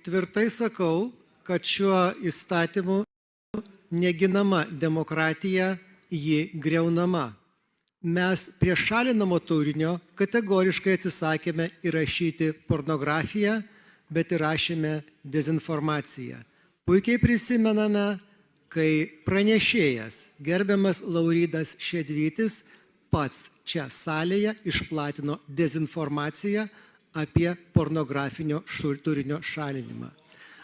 tvirtai sakau, kad šiuo įstatymu neginama demokratija, ji greunama. Mes prie šalinamo turinio kategoriškai atsisakėme įrašyti pornografiją, bet įrašėme dezinformaciją. Puikiai prisimename, kai pranešėjas, gerbiamas Lauridas Šedvytis, pats čia salėje išplatino dezinformaciją apie pornografinio turinio šalinimą.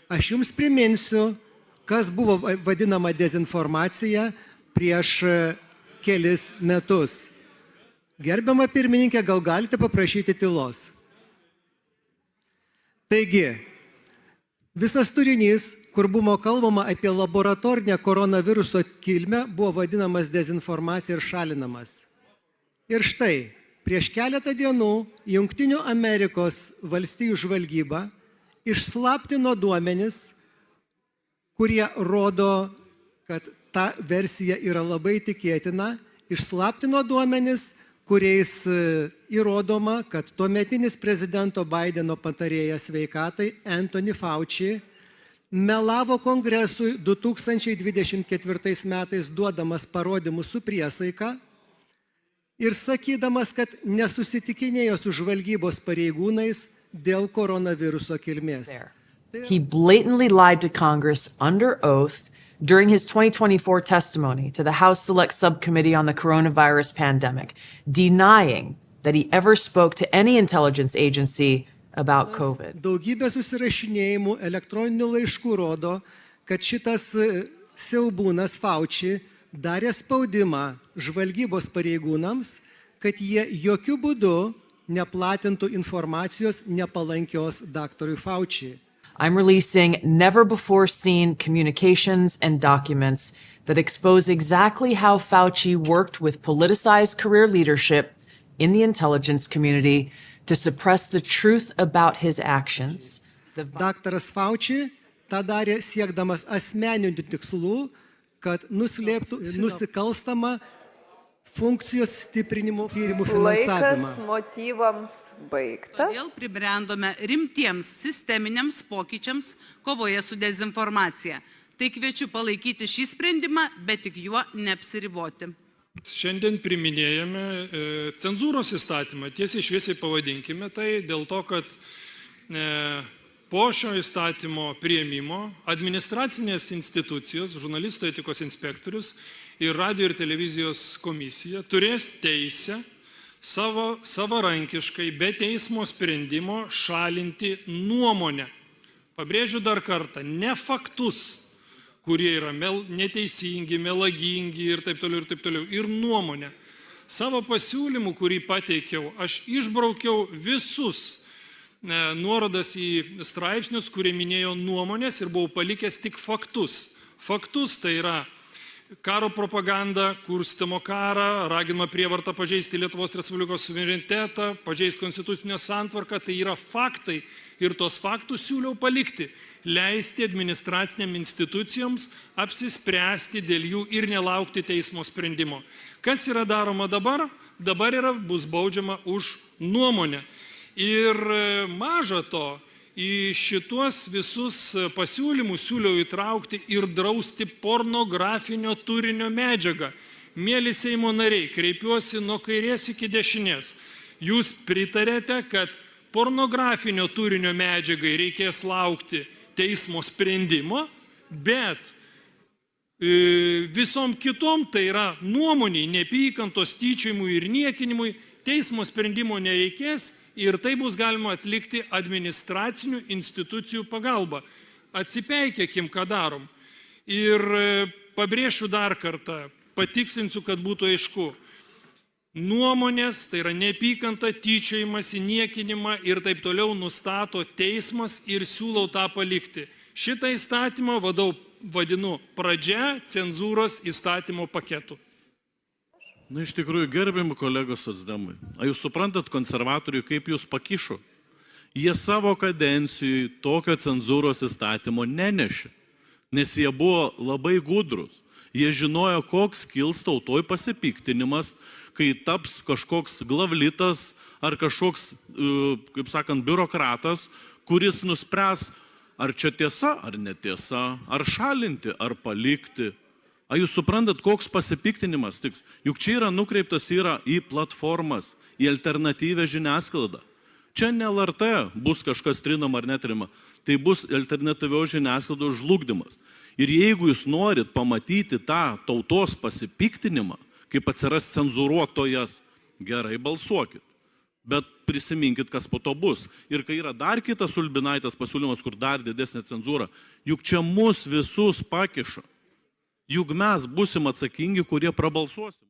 Aš jums priminsiu, kas buvo vadinama dezinformacija prieš kelis metus. Gerbiama pirmininkė, gal galite paprašyti tylos? Taigi, visas turinys, kur buvo kalbama apie laboratorinę koronaviruso kilmę, buvo vadinamas dezinformacija ir šalinamas. Ir štai, prieš keletą dienų Jungtinių Amerikos valstijų žvalgyba išslaptino duomenis, kurie rodo, kad ta versija yra labai tikėtina, išslaptino duomenis, kuriais įrodoma, kad tuometinis prezidento Baideno patarėjas sveikatai Anthony Fauci melavo kongresui 2024 metais duodamas parodymus su priesaika ir sakydamas, kad nesusitikinėjo su žvalgybos pareigūnais dėl koronaviruso kilmės. He blatantly lied to Congress under oath during his 2024 testimony to the House Select Subcommittee on the Coronavirus Pandemic, denying that he ever spoke to any intelligence agency about COVID. Daugybė susirašinėjimų elektroninių laiškų rodo, kad šitas siaubūnas Fauci darė spaudimą žvalgybos pareigūnams, kad jie jokių būdų neplatintų informacijos nepalankios daktarui Fauci. I'm releasing never-before-seen communications and documents that expose exactly how Fauci worked with politicized career leadership in the intelligence community to suppress the truth about his actions. Daktaras Fauci tą darė siekdamas asmeninių tikslų, kad nuslėptų nusikalstamą funkcijos stiprinimo tyrimų finansavimą. Laikas motyvams baigtas. Todėl pribrendome rimtiems sisteminiams pokyčiams kovoje su dezinformacija. Tai kviečiu palaikyti šį sprendimą, bet tik juo neapsiriboti. Šiandien priminėjame cenzūros įstatymą. Tiesiai šviesiai pavadinkime tai dėl to, kad po šio įstatymo priėmimo administracinės institucijos, žurnalistų etikos inspektorius ir radio ir televizijos komisija turės teisę savarankiškai, be teismo sprendimo šalinti nuomonę. Pabrėžiu dar kartą, ne faktus, kurie yra neteisingi, melagingi ir taip toliau, ir nuomonę. Savo pasiūlymų, kurį pateikiau, aš išbraukiau visus nuorodas į straipsnius, kurie minėjo nuomonės ir buvau palikęs tik faktus. Faktus tai yra karo propaganda, kurstymo karą, raginimą prievartą pažeisti Lietuvos Respublikos suverenitetą, pažeisti konstitucinę santvarką, tai yra faktai ir tos faktus siūliau palikti, leisti administracinėm institucijoms apsispręsti dėl jų ir nelaukti teismo sprendimo. Kas yra daroma dabar? Dabar bus baudžiama už nuomonę. Ir maža to, į šituos visus pasiūlymus siūliau įtraukti ir drausti pornografinio turinio medžiagą. Mėly Seimo nariai, kreipiuosi nuo kairės iki dešinės. Jūs pritarėte, kad pornografinio turinio medžiagai reikės laukti teismo sprendimo, bet visom kitom, tai yra nuomoniai, neapykantos, tyčiojimui ir niekinimui, teismo sprendimo nereikės. Ir tai bus galima atlikti administracinių institucijų pagalba. Atsipeikėkim, ką darom. Ir pabrėšiu dar kartą, patiksinsiu, kad būtų aišku. Nuomonės, tai yra neapykanta, tyčiojimas, niekinimą ir taip toliau nustato teismas ir siūlau tą palikti. Šitą įstatymą vadinu pradžia cenzūros įstatymo paketu. Na, iš tikrųjų, gerbiami kolegos socdemai, jūs suprantat konservatorių, kaip jūs pakišo? Jie savo kadencijui tokio cenzūros įstatymo nenešė, nes jie buvo labai gudrus. Jie žinojo, koks kils tautoj pasipiktinimas, kai taps kažkoks glavlitas ar kažkoks, kaip sakant, biurokratas, kuris nuspręs Ar čia tiesa, ar netiesa, ar šalinti, ar palikti. Ar jūs suprantat, koks pasipiktinimas tiks? Juk čia yra nukreiptas į platformas, į alternatyvę žiniasklaidą. Čia ne LRT bus kažkas trinama ar netrima, tai bus alternatyvios žiniasklaidos žlugdymas. Ir jeigu jūs norit pamatyti tą tautos pasipiktinimą, kaip atsiras cenzūruotojas, gerai balsuokit. Bet prisiminkit, kas po to bus. Ir kai yra dar kitas Ulbinaitės pasiūlymas, kur dar didesnė cenzūra, juk čia mus visus pakiša. Juk mes busim atsakingi, kurie prabalsuosim.